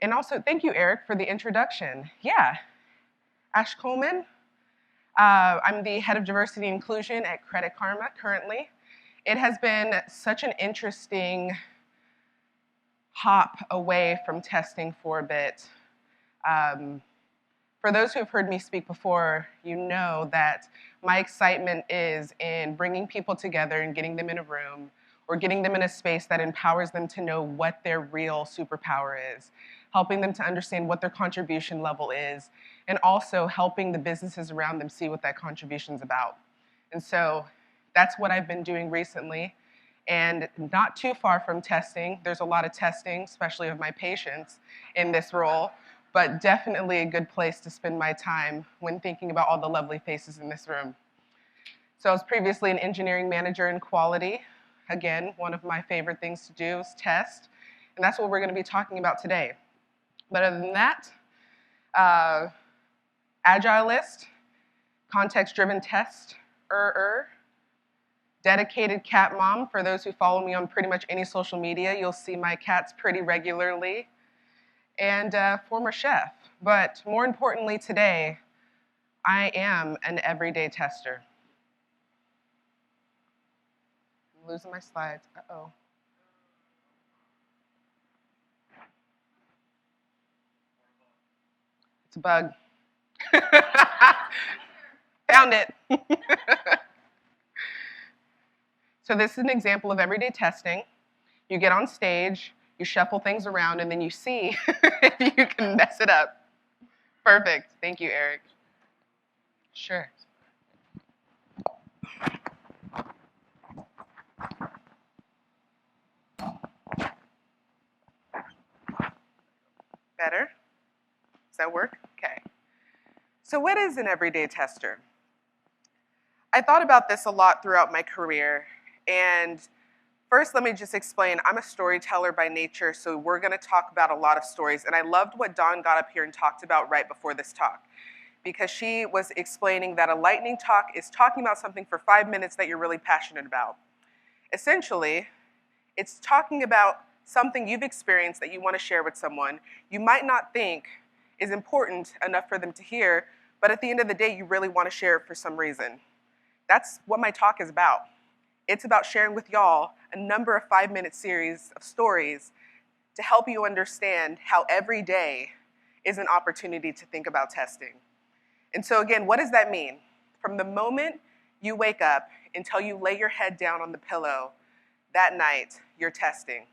And also, thank you, Eric, for the introduction. Yeah, Ash Coleman. I'm the head of diversity and inclusion at Credit Karma currently. It has been such an interesting hop away from testing for a bit. For those who have heard me speak before, you know that my excitement is in bringing people together and getting them in a room or getting them in a space that empowers them to know what their real superpower is, helping them to understand what their contribution level is, and also helping the businesses around them see what that contribution's about. And so that's what I've been doing recently. And not too far from testing. There's a lot of testing, especially of my patients in this role, but definitely a good place to spend my time when thinking about all the lovely faces in this room. So I was previously an engineering manager in quality. Again, one of my favorite things to do is test, and that's what we're gonna be talking about today. But other than that, agilist, context-driven test, dedicated cat mom. For those who follow me on pretty much any social media, you'll see my cats pretty regularly. And former chef. But more importantly today, I am an everyday tester. I'm losing my slides. Uh-oh. It's a bug. Found it. So this is an example of everyday testing. You get on stage, you shuffle things around, and then you see if you can mess it up. Perfect. Thank you, Eric. Sure. Better? Does that work? Okay. So what is an everyday tester? I thought about this a lot throughout my career, and first, let me just explain, I'm a storyteller by nature, so we're gonna talk about a lot of stories, and I loved what Dawn got up here and talked about right before this talk, because she was explaining that a lightning talk is talking about something for 5 minutes that you're really passionate about. Essentially, it's talking about something you've experienced that you wanna share with someone you might not think is important enough for them to hear, but at the end of the day, you really wanna share it for some reason. That's what my talk is about. It's about sharing with y'all a number of 5-minute series of stories to help you understand how every day is an opportunity to think about testing. And so again, what does that mean? From the moment you wake up until you lay your head down on the pillow that night, you're testing.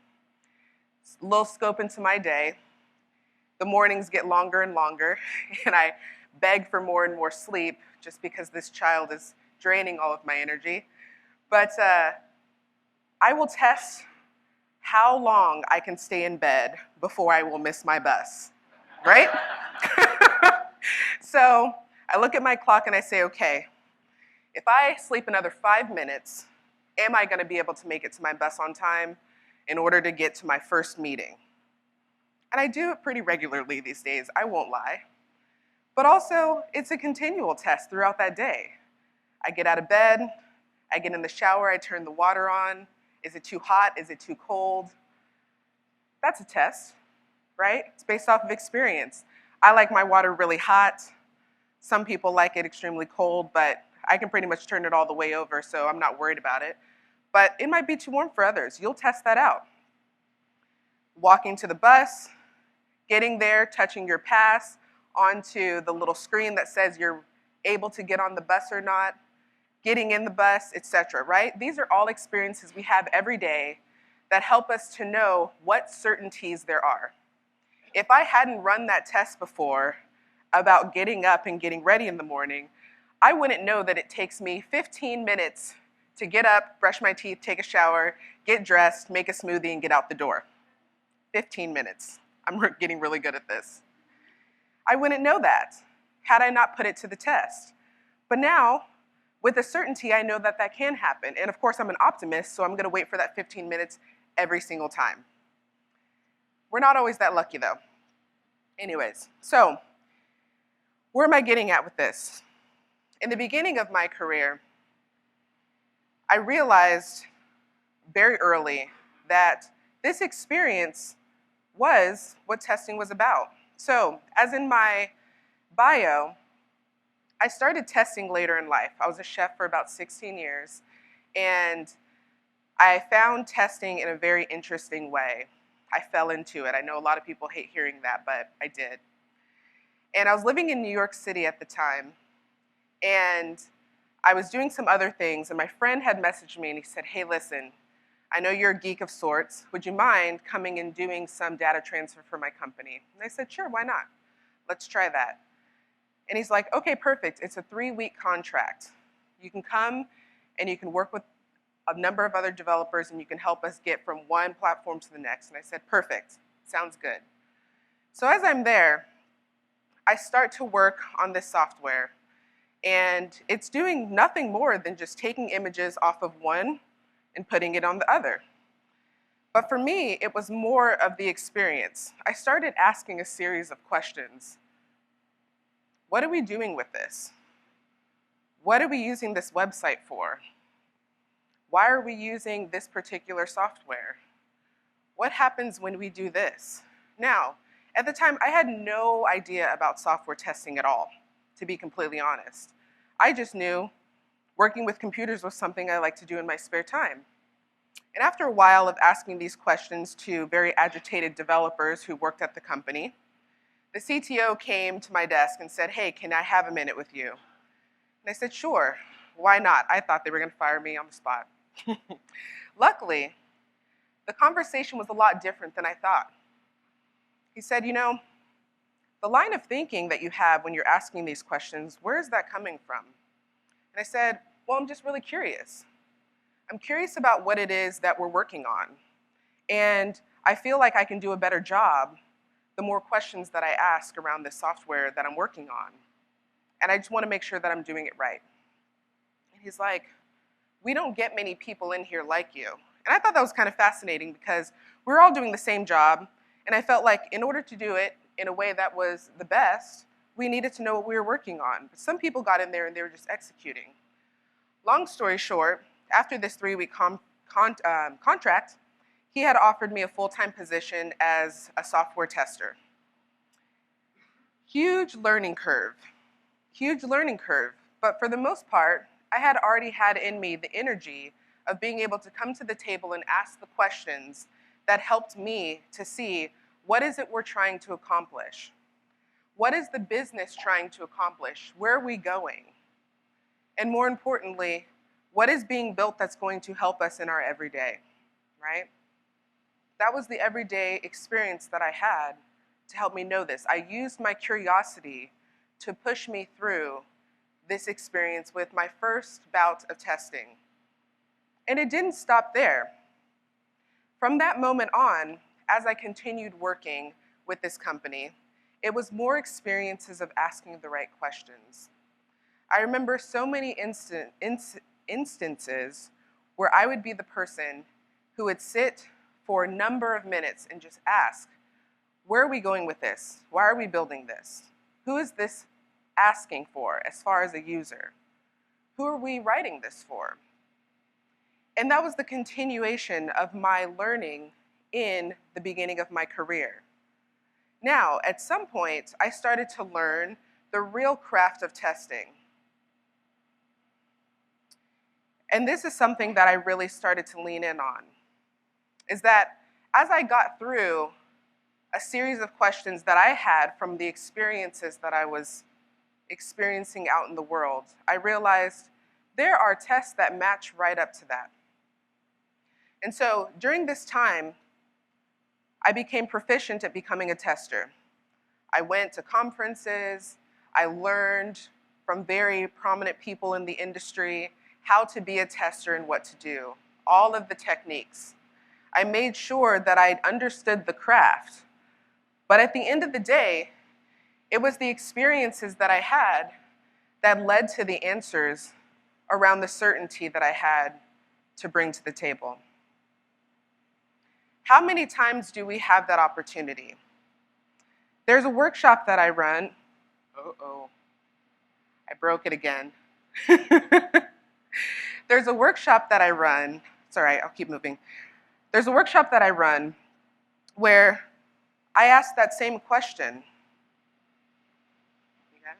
A little scope into my day. The mornings get longer and longer, and I beg for more and more sleep just because this child is draining all of my energy. But I will test how long I can stay in bed before I will miss my bus, right? So I look at my clock and I say, okay, if I sleep another 5 minutes, am I gonna be able to make it to my bus on time in order to get to my first meeting? And I do it pretty regularly these days, I won't lie. But also, it's a continual test throughout that day. I get out of bed, I get in the shower, I turn the water on. Is it too hot? Is it too cold? That's a test, right? It's based off of experience. I like my water really hot. Some people like it extremely cold, but I can pretty much turn it all the way over, so I'm not worried about it. But it might be too warm for others. You'll test that out. Walking to the bus, getting there, touching your pass onto the little screen that says you're able to get on the bus or not, getting in the bus, etc., right? These are all experiences we have every day that help us to know what certainties there are. If I hadn't run that test before about getting up and getting ready in the morning, I wouldn't know that it takes me 15 minutes to get up, brush my teeth, take a shower, get dressed, make a smoothie, and get out the door. 15 minutes. I'm getting really good at this. I wouldn't know that had I not put it to the test. But now, with a certainty, I know that that can happen. And of course, I'm an optimist, so I'm gonna wait for that 15 minutes every single time. We're not always that lucky though. Anyways, so where am I getting at with this? In the beginning of my career, I realized very early that this experience was what testing was about. So, as in my bio, I started testing later in life. I was a chef for about 16 years, and I found testing in a very interesting way. I fell into it. I know a lot of people hate hearing that, but I did. And I was living in New York City at the time, and I was doing some other things, and my friend had messaged me and he said, hey, listen, I know you're a geek of sorts. Would you mind coming and doing some data transfer for my company? And I said, sure, why not? Let's try that. And he's like, okay, perfect. It's a 3-week contract. You can come and you can work with a number of other developers and you can help us get from one platform to the next. And I said, perfect, sounds good. So as I'm there, I start to work on this software. And it's doing nothing more than just taking images off of one and putting it on the other. But for me, it was more of the experience. I started asking a series of questions. What are we doing with this? What are we using this website for? Why are we using this particular software? What happens when we do this? Now, at the time, I had no idea about software testing at all, to be completely honest. I just knew working with computers was something I liked to do in my spare time. And after a while of asking these questions to very agitated developers who worked at the company, the CTO came to my desk and said, hey, can I have a minute with you? And I said, sure, why not? I thought they were going to fire me on the spot. Luckily, the conversation was a lot different than I thought. He said, you know, the line of thinking that you have when you're asking these questions, where is that coming from? And I said, well, I'm just really curious. I'm curious about what it is that we're working on. And I feel like I can do a better job the more questions that I ask around this software that I'm working on. And I just want to make sure that I'm doing it right. And he's like, we don't get many people in here like you. And I thought that was kind of fascinating because we're all doing the same job. And I felt like in order to do it in a way that was the best, we needed to know what we were working on. But some people got in there and they were just executing. Long story short, after this 3-week contract, he had offered me a full-time position as a software tester. Huge learning curve, but for the most part, I had already had in me the energy of being able to come to the table and ask the questions that helped me to see what is it we're trying to accomplish? What is the business trying to accomplish? Where are we going? And more importantly, what is being built that's going to help us in our everyday, right? That was the everyday experience that I had to help me know this. I used my curiosity to push me through this experience with my first bout of testing. And it didn't stop there. From that moment on, as I continued working with this company, it was more experiences of asking the right questions. I remember so many instances where I would be the person who would sit for a number of minutes and just ask, where are we going with this? Why are we building this? Who is this asking for as far as a user? Who are we writing this for? And that was the continuation of my learning in the beginning of my career. Now, at some point, I started to learn the real craft of testing. And this is something that I really started to lean in on, is that as I got through a series of questions that I had from the experiences that I was experiencing out in the world, I realized there are tests that match right up to that. And so during this time, I became proficient at becoming a tester. I went to conferences, I learned from very prominent people in the industry how to be a tester and what to do, all of the techniques. I made sure that I understood the craft. But at the end of the day, it was the experiences that I had that led to the answers around the certainty that I had to bring to the table. How many times do we have that opportunity? There's a workshop that I run. I broke it again. There's a workshop that I run. It's all right, I'll keep moving. There's a workshop that I run where I asked that same question. You got it?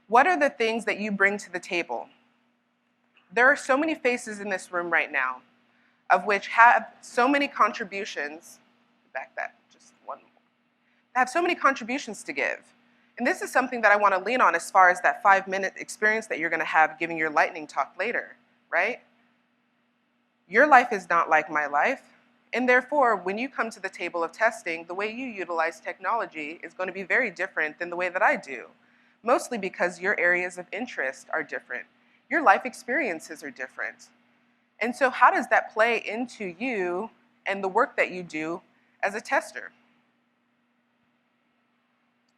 What are the things that you bring to the table? There are so many faces in this room right now, of which have so many contributions, back that, just one more, have so many contributions to give. And this is something that I want to lean on as far as that 5-minute experience that you're going to have giving your lightning talk later, right? Your life is not like my life, and therefore, when you come to the table of testing, the way you utilize technology is going to be very different than the way that I do, mostly because your areas of interest are different. Your life experiences are different. And so how does that play into you and the work that you do as a tester?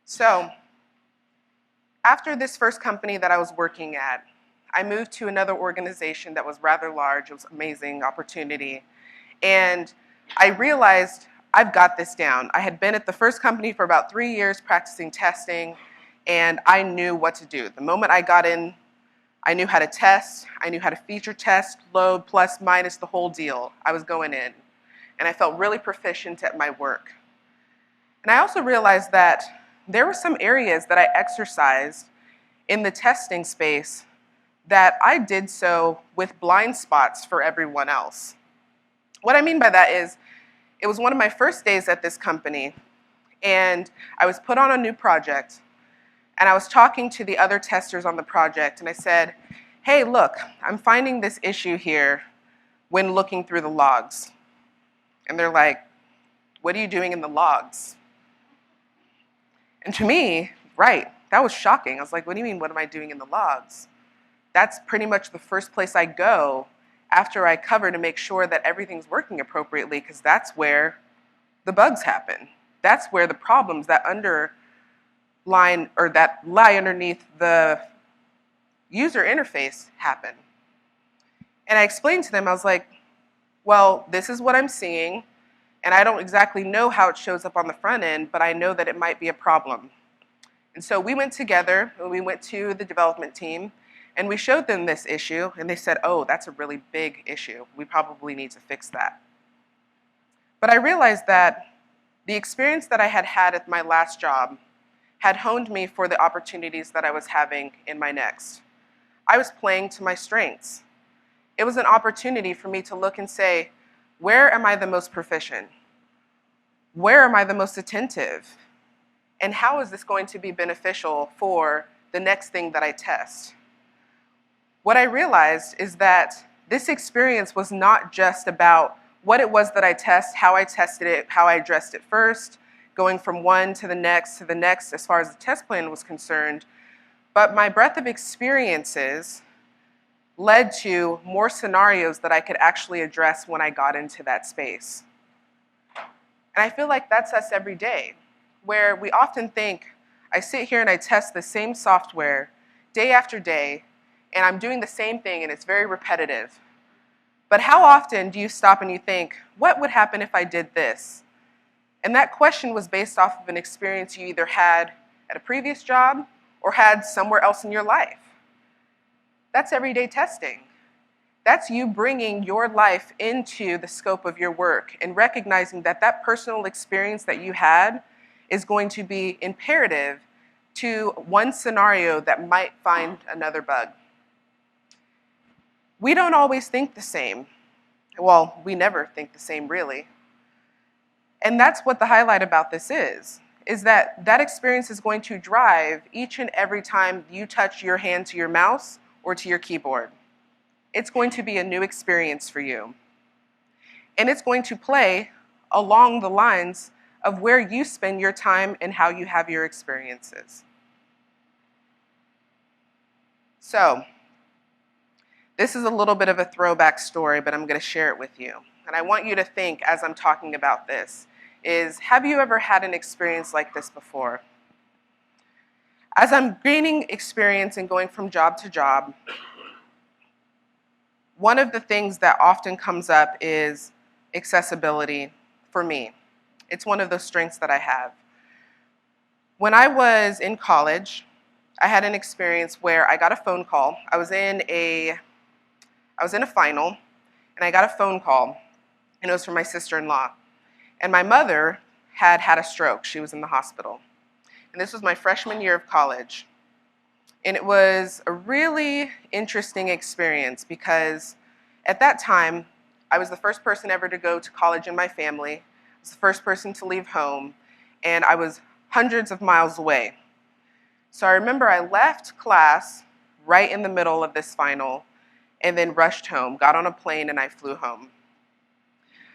So after this first company that I was working at, I moved to another organization that was rather large. It was an amazing opportunity. And I realized I've got this down. I had been at the first company for about 3 years practicing testing, and I knew what to do. The moment I got in, I knew how to test. I knew how to feature test, load, plus, minus, the whole deal. I was going in. And I felt really proficient at my work. And I also realized that there were some areas that I exercised in the testing space that I did so with blind spots for everyone else. What I mean by that is, it was one of my first days at this company, and I was put on a new project, and I was talking to the other testers on the project, and I said, hey, look, I'm finding this issue here when looking through the logs. And they're like, what are you doing in the logs? And to me, right, that was shocking. I was like, what do you mean, what am I doing in the logs? That's pretty much the first place I go after I cover to make sure that everything's working appropriately, because that's where the bugs happen. That's where the problems that underline or that lie underneath the user interface happen. And I explained to them, I was like, well, this is what I'm seeing, and I don't exactly know how it shows up on the front end, but I know that it might be a problem. And so we went together, and we went to the development team, and we showed them this issue, and they said, oh, that's a really big issue. We probably need to fix that. But I realized that the experience that I had had at my last job had honed me for the opportunities that I was having in my next. I was playing to my strengths. It was an opportunity for me to look and say, where am I the most proficient? Where am I the most attentive? And how is this going to be beneficial for the next thing that I test? What I realized is that this experience was not just about what it was that I test, how I tested it, how I addressed it first, going from one to the next as far as the test plan was concerned, but my breadth of experiences led to more scenarios that I could actually address when I got into that space. And I feel like that's us every day, where we often think, I sit here and I test the same software day after day, and I'm doing the same thing and it's very repetitive. But how often do you stop and you think, what would happen if I did this? And that question was based off of an experience you either had at a previous job or had somewhere else in your life. That's everyday testing. That's you bringing your life into the scope of your work and recognizing that that personal experience that you had is going to be imperative to one scenario that might find another bug. We don't always think the same. Well, we never think the same, really. And that's what the highlight about this is that that experience is going to drive each and every time you touch your hand to your mouse or to your keyboard. It's going to be a new experience for you. And it's going to play along the lines of where you spend your time and how you have your experiences. So, this is a little bit of a throwback story, but I'm going to share it with you. And I want you to think as I'm talking about this is, have you ever had an experience like this before? As I'm gaining experience and going from job to job, one of the things that often comes up is accessibility for me. It's one of those strengths that I have. When I was in college, I had an experience where I got a phone call. I was in a final, and I got a phone call, and it was for my sister-in-law. And my mother had had a stroke. She was in the hospital. And this was my freshman year of college. And it was a really interesting experience because at that time, I was the first person ever to go to college in my family. I was the first person to leave home, and I was hundreds of miles away. So I remember I left class right in the middle of this final and then rushed home, got on a plane, and I flew home.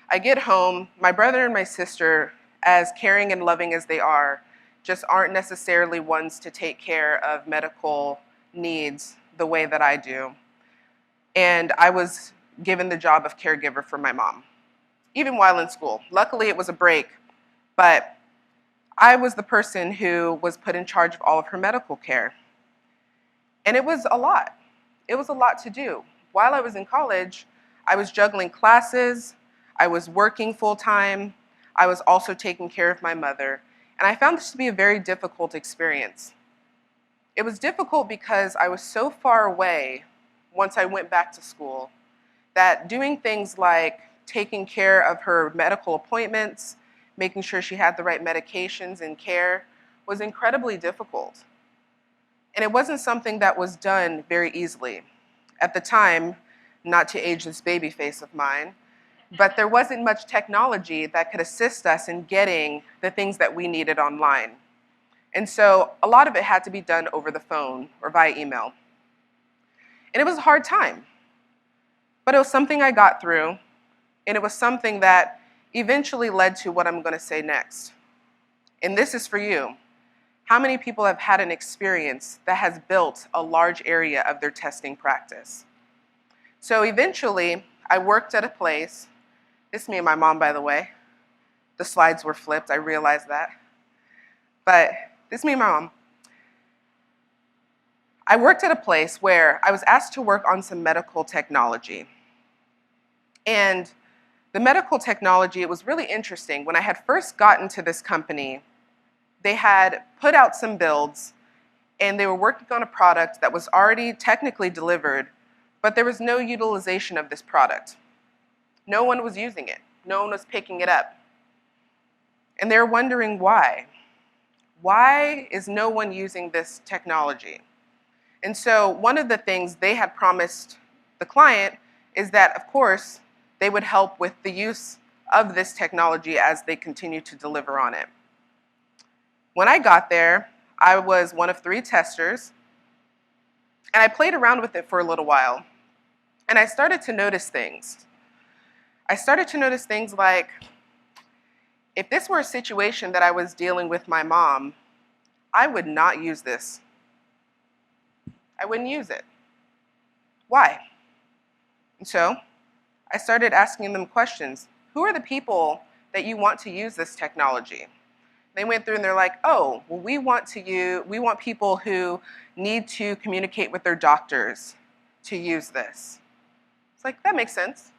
I get home, my brother and my sister, as caring and loving as they are, just aren't necessarily ones to take care of medical needs the way that I do. And I was given the job of caregiver for my mom, even while in school. Luckily, it was a break, but I was the person who was put in charge of all of her medical care. And it was a lot. It was a lot to do. While I was in college, I was juggling classes, I was working full-time, I was also taking care of my mother, and I found this to be a very difficult experience. It was difficult because I was so far away once I went back to school that doing things like taking care of her medical appointments, making sure she had the right medications and care was incredibly difficult. And it wasn't something that was done very easily. At the time, not to age this baby face of mine, but there wasn't much technology that could assist us in getting the things that we needed online. And so a lot of it had to be done over the phone or via email. And it was a hard time, but it was something I got through, and it was something that eventually led to what I'm going to say next. And this is for you. How many people have had an experience that has built a large area of their testing practice? So eventually, I worked at a place. This is me and my mom, by the way. The slides were flipped, I realized that. But this is me and my mom. I worked at a place where I was asked to work on some medical technology. And the medical technology, it was really interesting. When I had first gotten to this company, they had put out some builds, and they were working on a product that was already technically delivered, but there was no utilization of this product. No one was using it. No one was picking it up. And they were wondering why. Why is no one using this technology? And so one of the things they had promised the client is that, of course, they would help with the use of this technology as they continue to deliver on it. When I got there, I was one of 3 testers, and I played around with it for a little while, and I started to notice things. I started to notice things like, if this were a situation that I was dealing with my mom, I would not use this. I wouldn't use it. Why? And so I started asking them questions. Who are the people that you want to use this technology? They went through and they're like, oh, well, we want people who need to communicate with their doctors to use this. It's like, that makes sense.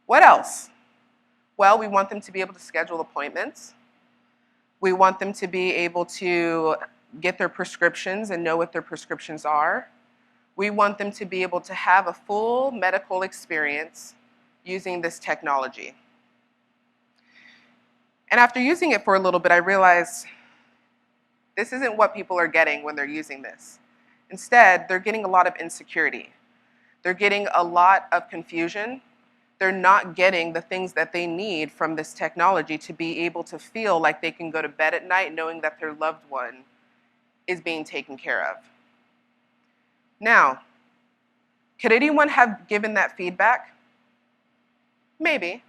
What else? Well, we want them to be able to schedule appointments. We want them to be able to get their prescriptions and know what their prescriptions are. We want them to be able to have a full medical experience using this technology. And after using it for a little bit, I realized this isn't what people are getting when they're using this. Instead, they're getting a lot of insecurity. They're getting a lot of confusion. They're not getting the things that they need from this technology to be able to feel like they can go to bed at night knowing that their loved one is being taken care of. Now, could anyone have given that feedback? Maybe.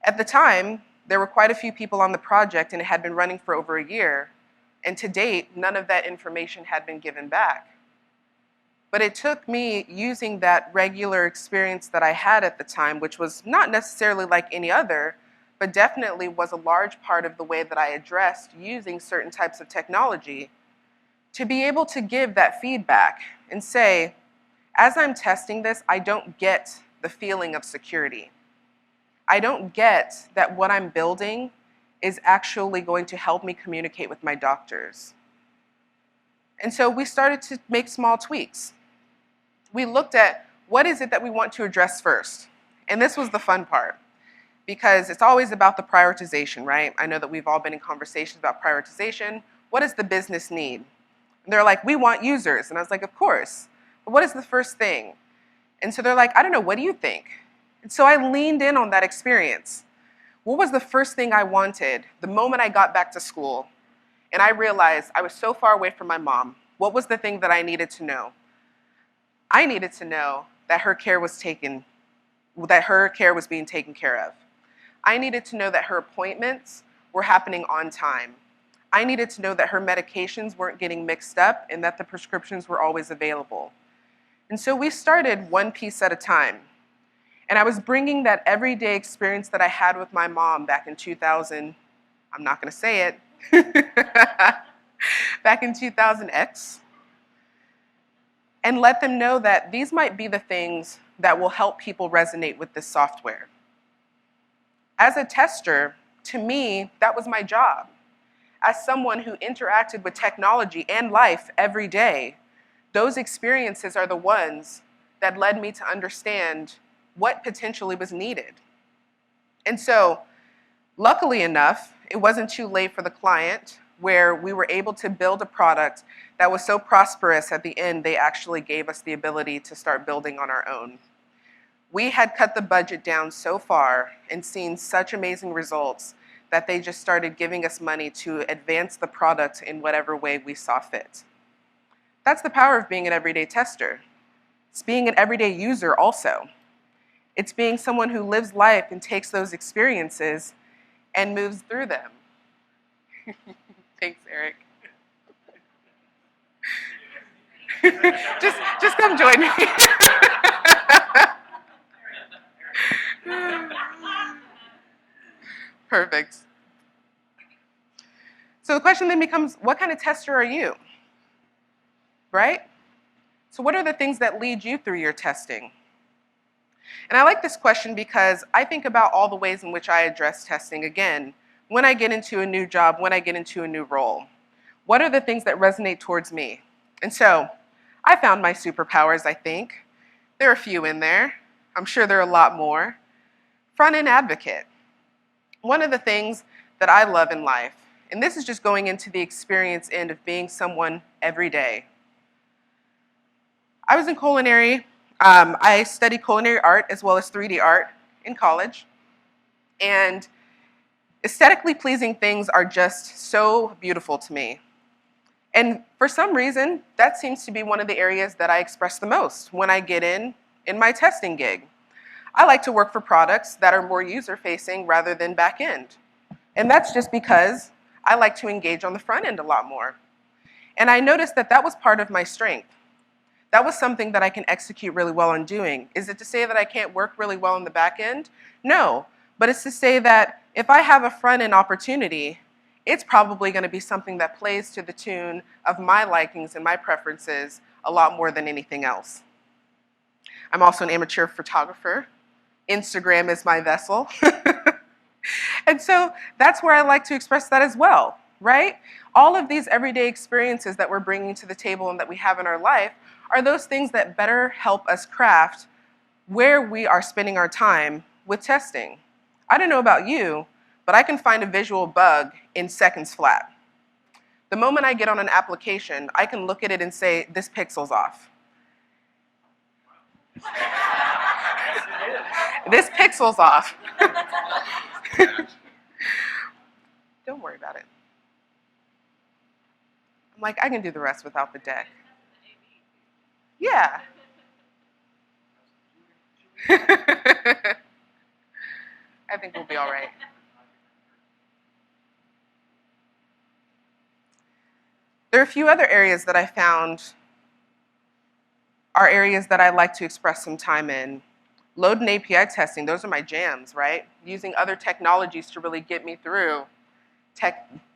At the time, there were quite a few people on the project, and it had been running for over a year, and to date, none of that information had been given back. But it took me using that regular experience that I had at the time, which was not necessarily like any other, but definitely was a large part of the way that I addressed using certain types of technology, to be able to give that feedback and say, as I'm testing this, I don't get the feeling of security. I don't get that what I'm building is actually going to help me communicate with my doctors. And so we started to make small tweaks. We looked at what is it that we want to address first. And this was the fun part, because it's always about the prioritization, right? I know that we've all been in conversations about prioritization. What does the business need? And they're like, we want users. And I was like, of course. But what is the first thing? And so they're like, I don't know, what do you think? And so I leaned in on that experience. What was the first thing I wanted the moment I got back to school? And I realized I was so far away from my mom. What was the thing that I needed to know? I needed to know that her care was being taken care of. I needed to know that her appointments were happening on time. I needed to know that her medications weren't getting mixed up and that the prescriptions were always available. And so we started one piece at a time. And I was bringing that everyday experience that I had with my mom back in 2000, I'm not going to say it, back in 2000X, and let them know that these might be the things that will help people resonate with this software. As a tester, to me, that was my job. As someone who interacted with technology and life every day, those experiences are the ones that led me to understand what potentially was needed. And so, luckily enough, it wasn't too late for the client, where we were able to build a product that was so prosperous at the end, they actually gave us the ability to start building on our own. We had cut the budget down so far and seen such amazing results that they just started giving us money to advance the product in whatever way we saw fit. That's the power of being an everyday tester. It's being an everyday user also. It's being someone who lives life and takes those experiences and moves through them. Thanks, Eric. just come join me. Perfect. So the question then becomes, what kind of tester are you? Right? So what are the things that lead you through your testing? And I like this question because I think about all the ways in which I address testing again, when I get into a new job, when I get into a new role. What are the things that resonate towards me? And so I found my superpowers, I think. There are a few in there. I'm sure there are a lot more. Front-end advocate. One of the things that I love in life, and this is just going into the experience end of being someone every day. I was in culinary. I studied culinary art as well as 3D art in college. And aesthetically pleasing things are just so beautiful to me. And for some reason, that seems to be one of the areas that I express the most when I get in my testing gig. I like to work for products that are more user-facing rather than back-end. And that's just because I like to engage on the front end a lot more. And I noticed that that was part of my strength. That was something that I can execute really well on doing. Is it to say that I can't work really well on the back end? No, but it's to say that if I have a front end opportunity, it's probably going to be something that plays to the tune of my likings and my preferences a lot more than anything else. I'm also an amateur photographer. Instagram is my vessel. And so that's where I like to express that as well, right? All of these everyday experiences that we're bringing to the table and that we have in our life are those things that better help us craft where we are spending our time with testing. I don't know about you, but I can find a visual bug in seconds flat. The moment I get on an application, I can look at it and say, this pixel's off. This pixel's off. Don't worry about it. I'm like, I can do the rest without the deck. Yeah. I think we'll be all right. There are a few other areas that I found are areas that I like to express some time in. Load and API testing, those are my jams, right? Using other technologies to really get me through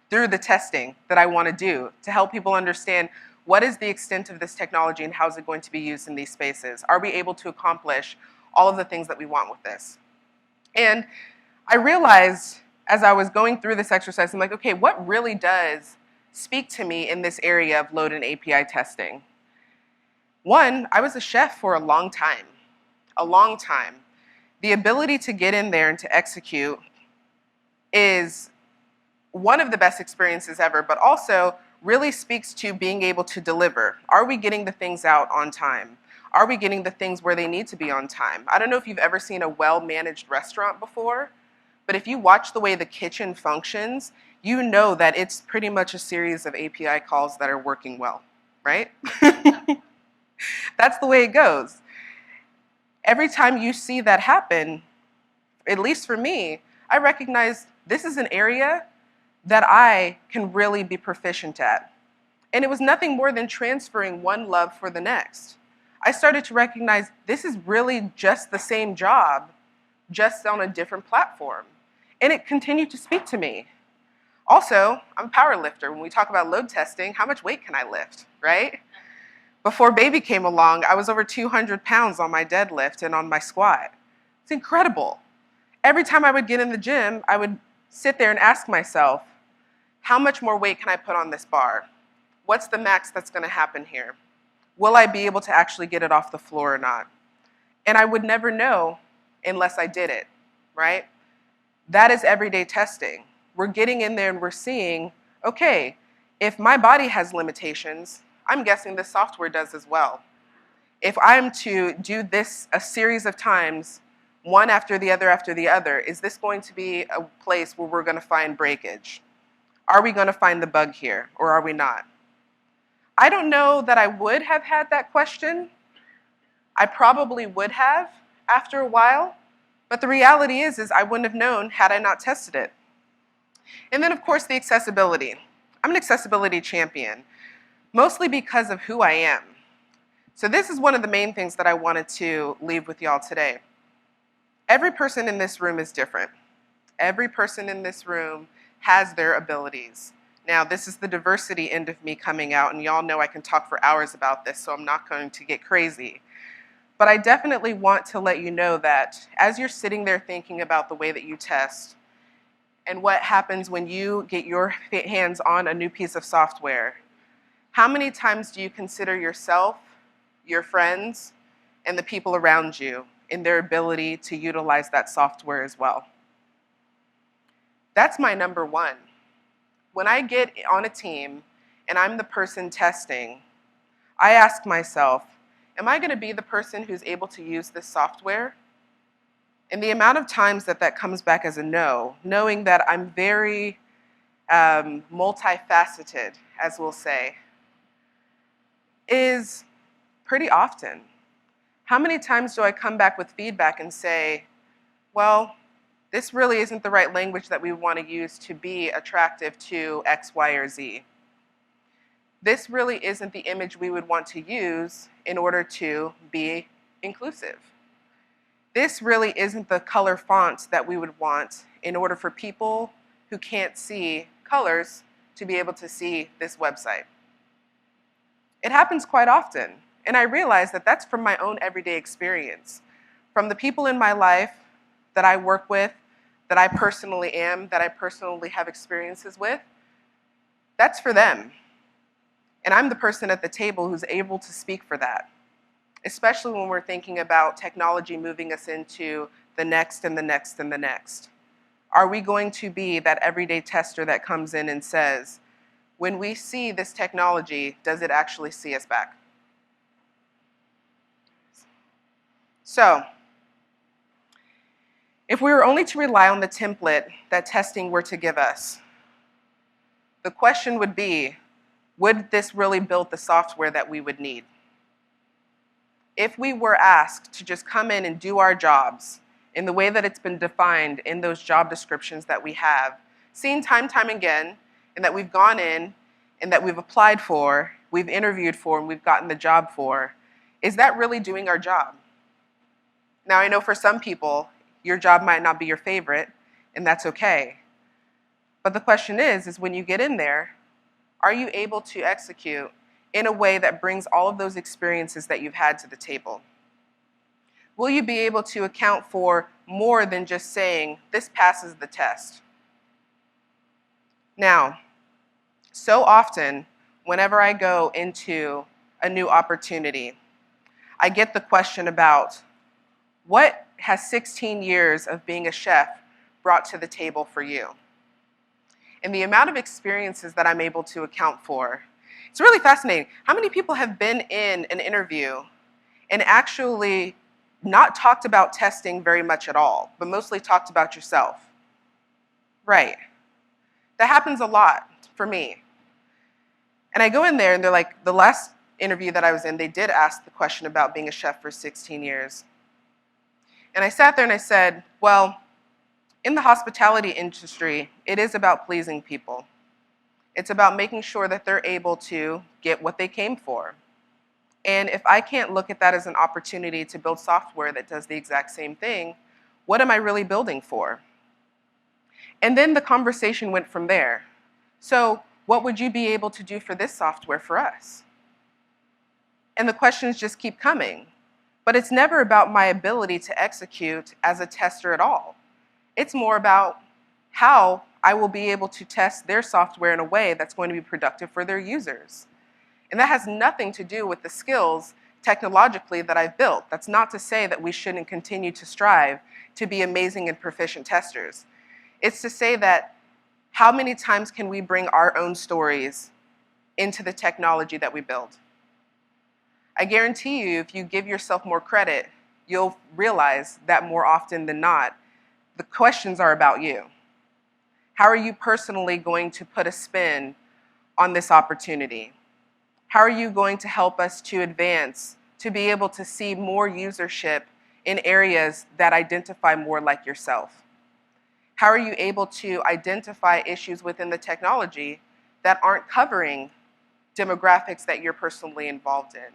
the testing that I want to do to help people understand what is the extent of this technology and how is it going to be used in these spaces? Are we able to accomplish all of the things that we want with this? And I realized as I was going through this exercise, I'm like, okay, what really does speak to me in this area of load and API testing? One, I was a chef for a long time. The ability to get in there and to execute is one of the best experiences ever, but also really speaks to being able to deliver. Are we getting the things out on time? Are we getting the things where they need to be on time? I don't know if you've ever seen a well-managed restaurant before, but if you watch the way the kitchen functions, you know that it's pretty much a series of API calls that are working well, right? That's the way it goes. Every time you see that happen, at least for me, I recognize this is an area that I can really be proficient at. And it was nothing more than transferring one love for the next. I started to recognize this is really just the same job, just on a different platform. And it continued to speak to me. Also, I'm a power lifter. When we talk about load testing, how much weight can I lift, right? Before baby came along, I was over 200 pounds on my deadlift and on my squat. It's incredible. Every time I would get in the gym, I would sit there and ask myself, how much more weight can I put on this bar? What's the max that's going to happen here? Will I be able to actually get it off the floor or not? And I would never know unless I did it, right? That is everyday testing. We're getting in there and we're seeing, okay, if my body has limitations, I'm guessing this software does as well. If I'm to do this a series of times, one after the other, is this going to be a place where we're going to find breakage? Are we going to find the bug here, or are we not? I don't know that I would have had that question. I probably would have after a while, but the reality is I wouldn't have known had I not tested it. And then, of course, the accessibility. I'm an accessibility champion, mostly because of who I am. So this is one of the main things that I wanted to leave with y'all today. Every person in this room is different. Every person in this room has their abilities. Now, this is the diversity end of me coming out, and y'all know I can talk for hours about this, so I'm not going to get crazy. But I definitely want to let you know that as you're sitting there thinking about the way that you test and what happens when you get your hands on a new piece of software, how many times do you consider yourself, your friends, and the people around you in their ability to utilize that software as well? That's my number one. When I get on a team and I'm the person testing, I ask myself, am I going to be the person who's able to use this software? And the amount of times that that comes back as a no, knowing that I'm very multifaceted, as we'll say, is pretty often. How many times do I come back with feedback and say, well, this really isn't the right language that we want to use to be attractive to X, Y, or Z. This really isn't the image we would want to use in order to be inclusive. This really isn't the color font that we would want in order for people who can't see colors to be able to see this website. It happens quite often, and I realize that that's from my own everyday experience, from the people in my life that I work with, that I personally am, that I personally have experiences with. That's for them. And I'm the person at the table who's able to speak for that, especially when we're thinking about technology moving us into the next and the next and the next. Are we going to be that everyday tester that comes in and says, when we see this technology, does it actually see us back? So, if we were only to rely on the template that testing were to give us, the question would be, would this really build the software that we would need? If we were asked to just come in and do our jobs in the way that it's been defined in those job descriptions that we have, seen time again, and that we've gone in and that we've applied for, we've interviewed for, and we've gotten the job for, is that really doing our job? Now, I know for some people, your job might not be your favorite, and that's okay. But the question is when you get in there, are you able to execute in a way that brings all of those experiences that you've had to the table? Will you be able to account for more than just saying, this passes the test? Now, so often, whenever I go into a new opportunity, I get the question about, What has 16 years of being a chef brought to the table for you? And the amount of experiences that I'm able to account for, it's really fascinating. How many people have been in an interview and actually not talked about testing very much at all, but mostly talked about yourself? Right. That happens a lot for me. And I go in there and they're like, the last interview that I was in, they did ask the question about being a chef for 16 years. And I sat there and I said, well, in the hospitality industry, it is about pleasing people. It's about making sure that they're able to get what they came for. And if I can't look at that as an opportunity to build software that does the exact same thing, what am I really building for? And then the conversation went from there. So what would you be able to do for this software for us? And the questions just keep coming. But it's never about my ability to execute as a tester at all. It's more about how I will be able to test their software in a way that's going to be productive for their users. And that has nothing to do with the skills technologically that I've built. That's not to say that we shouldn't continue to strive to be amazing and proficient testers. It's to say that how many times can we bring our own stories into the technology that we build? I guarantee you, if you give yourself more credit, you'll realize that more often than not, the questions are about you. How are you personally going to put a spin on this opportunity? How are you going to help us to advance, to be able to see more usership in areas that identify more like yourself? How are you able to identify issues within the technology that aren't covering demographics that you're personally involved in?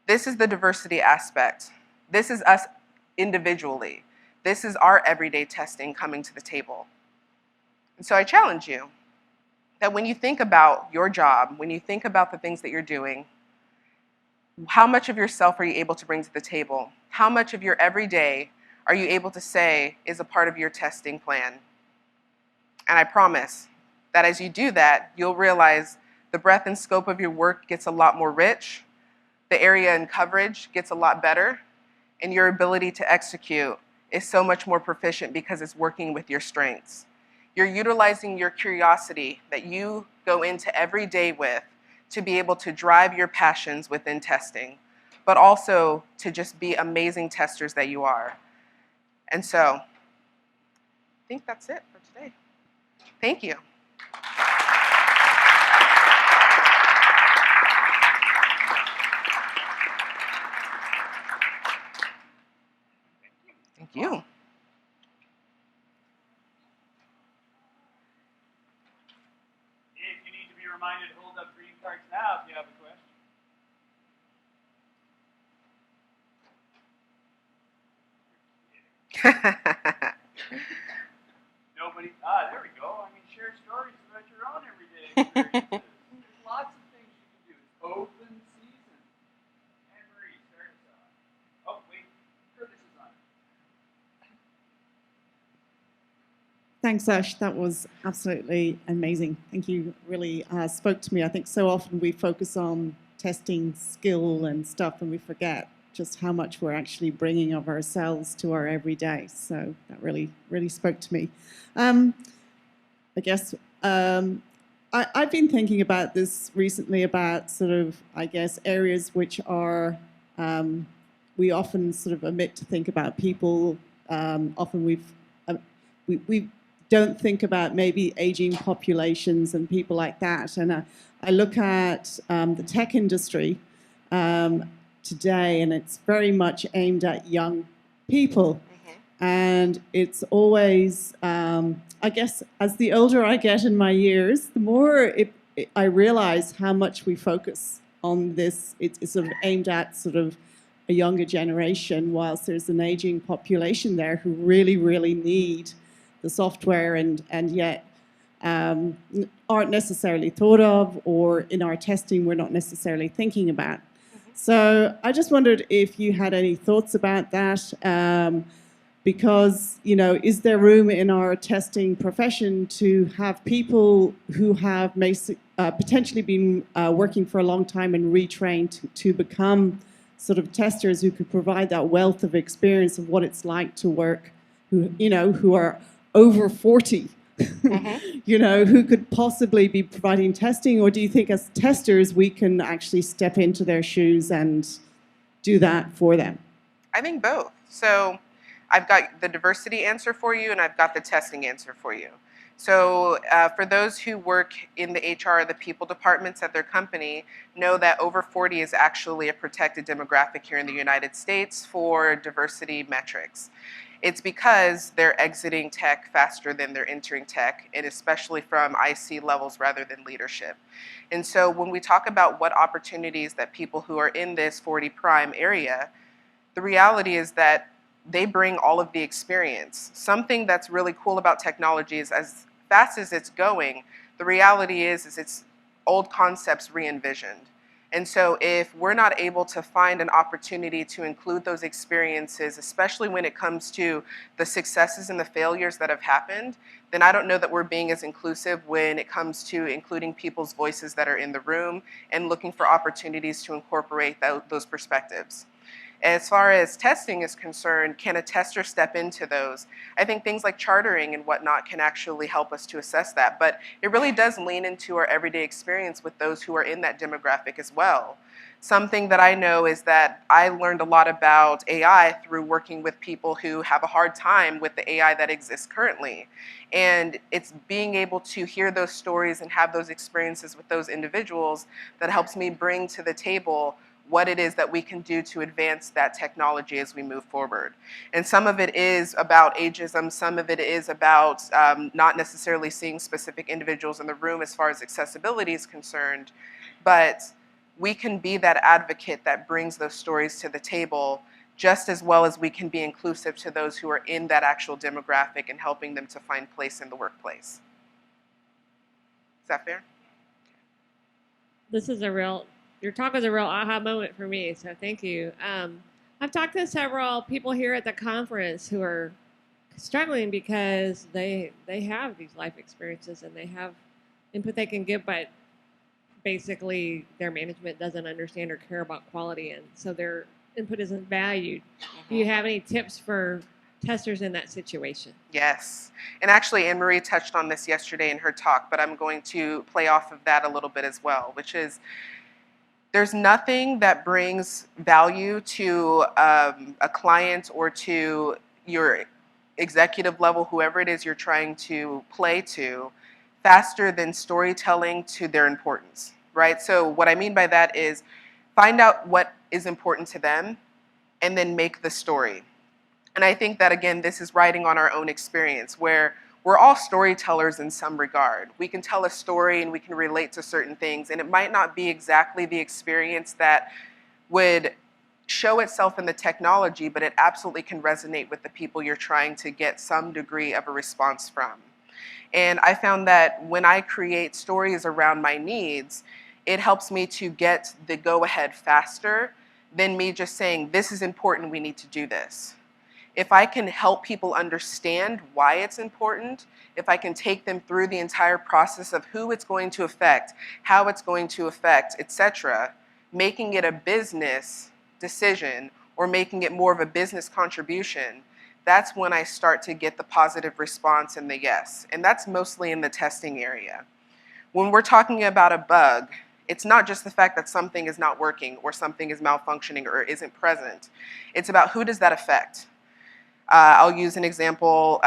This is the diversity aspect. This is us individually. This is our everyday testing coming to the table. And so I challenge you that when you think about your job, when you think about the things that you're doing, how much of yourself are you able to bring to the table? How much of your everyday are you able to say is a part of your testing plan? And I promise that as you do that, you'll realize the breadth and scope of your work gets a lot more rich, the area and coverage gets a lot better, and your ability to execute is so much more proficient because it's working with your strengths. You're utilizing your curiosity that you go into every day with to be able to drive your passions within testing, but also to just be amazing testers that you are. And so, I think that's it for today. Thank you. Thank you. If you need to be reminded, hold up green cards now if you have a question. Nobody? There we go. I mean, share stories about your own everyday experiences. There's lots of things you can do. It's open season. Anne Marie, start us off. Oh, wait. Curtis is on. Thanks, Ash. That was absolutely amazing. Thank you. Really spoke to me. I think so often we focus on testing skill and stuff and we forget just how much we're actually bringing of ourselves to our everyday. So that really, really spoke to me. I guess I've been thinking about this recently about sort of, I guess, areas which are, we often sort of omit to think about people. Often we don't think about maybe aging populations and people like that. And I look at the tech industry today, and it's very much aimed at young people. Mm-hmm. And it's always, I guess, as the older I get in my years, the more I realize how much we focus on this. It's sort of aimed at sort of a younger generation, whilst there's an aging population there who really, really need the software and yet aren't necessarily thought of, or in our testing we're not necessarily thinking about. Mm-hmm. So I just wondered if you had any thoughts about that, because, you know, is there room in our testing profession to have people who have potentially been working for a long time and retrained to become sort of testers who could provide that wealth of experience of what it's like to work, who are over 40, who could possibly be providing testing? Or do you think as testers we can actually step into their shoes and do that for them? I think both. So I've got the diversity answer for you, and I've got the testing answer for you. So for those who work in the HR or the people departments at their company, know that over 40 is actually a protected demographic here in the United States for diversity metrics. It's because they're exiting tech faster than they're entering tech, and especially from IC levels rather than leadership. And so when we talk about what opportunities that people who are in this 40 prime area, the reality is that they bring all of the experience. Something that's really cool about technology is as fast as it's going, the reality is it's old concepts re-envisioned. And so if we're not able to find an opportunity to include those experiences, especially when it comes to the successes and the failures that have happened, then I don't know that we're being as inclusive when it comes to including people's voices that are in the room and looking for opportunities to incorporate those perspectives. As far as testing is concerned, can a tester step into those? I think things like chartering and whatnot can actually help us to assess that, but it really does lean into our everyday experience with those who are in that demographic as well. Something that I know is that I learned a lot about AI through working with people who have a hard time with the AI that exists currently. And it's being able to hear those stories and have those experiences with those individuals that helps me bring to the table what it is that we can do to advance that technology as we move forward. And some of it is about ageism, some of it is about not necessarily seeing specific individuals in the room as far as accessibility is concerned, but we can be that advocate that brings those stories to the table just as well as we can be inclusive to those who are in that actual demographic and helping them to find place in the workplace. Is that fair? Your talk was a real aha moment for me, so thank you. I've talked to several people here at the conference who are struggling because they have these life experiences and they have input they can give, but basically their management doesn't understand or care about quality, and so their input isn't valued. Do you have any tips for testers in that situation? Yes. And actually, Anne-Marie touched on this yesterday in her talk, but I'm going to play off of that a little bit as well, which is there's nothing that brings value to a client or to your executive level, whoever it is you're trying to play to, faster than storytelling to their importance, right? So what I mean by that is find out what is important to them and then make the story. And I think that, again, this is writing on our own experience where we're all storytellers in some regard. We can tell a story and we can relate to certain things, and it might not be exactly the experience that would show itself in the technology, but it absolutely can resonate with the people you're trying to get some degree of a response from. And I found that when I create stories around my needs, it helps me to get the go-ahead faster than me just saying, this is important, we need to do this. If I can help people understand why it's important, if I can take them through the entire process of who it's going to affect, how it's going to affect, etc., making it a business decision or making it more of a business contribution, that's when I start to get the positive response and the yes. And that's mostly in the testing area. When we're talking about a bug, it's not just the fact that something is not working or something is malfunctioning or isn't present. It's about who does that affect. I'll use an example.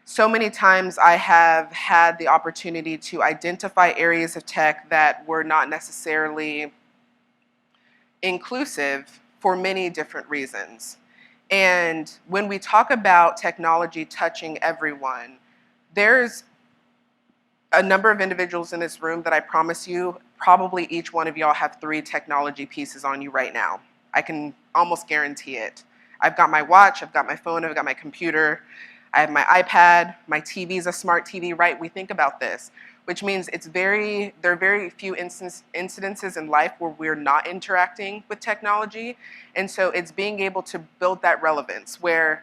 So many times I have had the opportunity to identify areas of tech that were not necessarily inclusive for many different reasons. And when we talk about technology touching everyone, there's a number of individuals in this room that I promise you, probably each one of y'all have 3 technology pieces on you right now. I can almost guarantee it. I've got my watch, I've got my phone, I've got my computer, I have my iPad, my TV's a smart TV, right? We think about this, which means there are very few incidences in life where we're not interacting with technology. And so it's being able to build that relevance where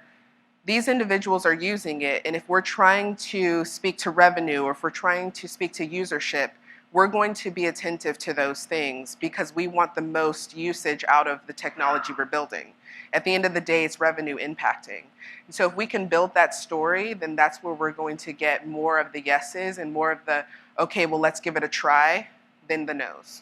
these individuals are using it, and if we're trying to speak to revenue or if we're trying to speak to usership, we're going to be attentive to those things because we want the most usage out of the technology we're building. At the end of the day, it's revenue impacting. And so if we can build that story, then that's where we're going to get more of the yeses and more of the, okay, well, let's give it a try, than the nos.